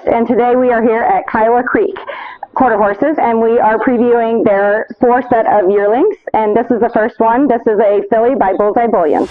and today we are here at Kiowa Creek Quarter Horses, and we are previewing their 4 set of yearlings, and this is the first one. This is a filly by Bullseye Bullion.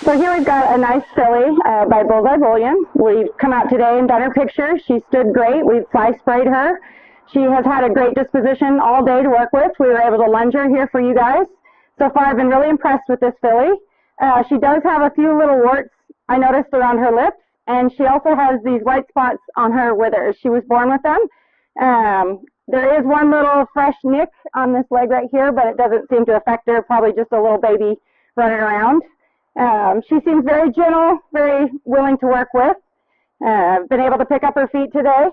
So here we've got a nice filly by Bullseye Bullion. We've come out today and done her picture. She stood great. We've fly sprayed her. She has had a great disposition all day to work with. We were able to lunge her here for you guys. So far I've been really impressed with this filly. She does have a few little warts I noticed around her lips, and she also has these white spots on her withers. She was born with them. There is one little fresh nick on this leg right here, but it doesn't seem to affect her. Probably just a little baby running around. She seems very gentle, very willing to work with. Been able to pick up her feet today.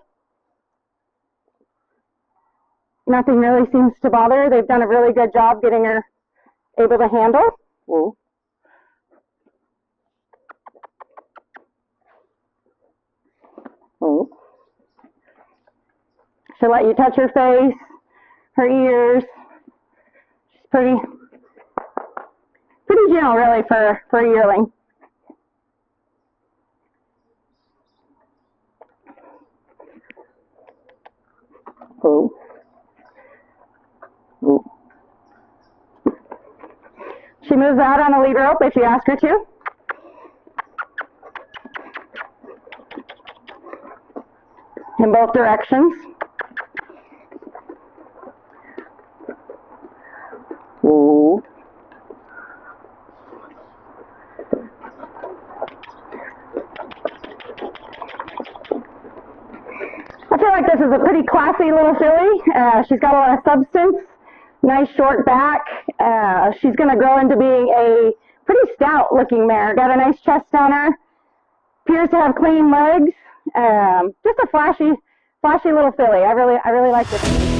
Nothing really seems to bother her. They've done a really good job getting her able to handle. Whoa. Whoa. She'll let you touch her face, her ears. She's pretty gentle, really, for a yearling. Oh. Oh. She moves out on a lead rope if you ask her to. In both directions. Oh. I feel like this is a pretty classy little filly. She's got a lot of substance, nice short back. She's going to grow into being a pretty stout looking mare. Got a nice chest on her. Appears to have clean legs. Just a flashy little filly. I really like this.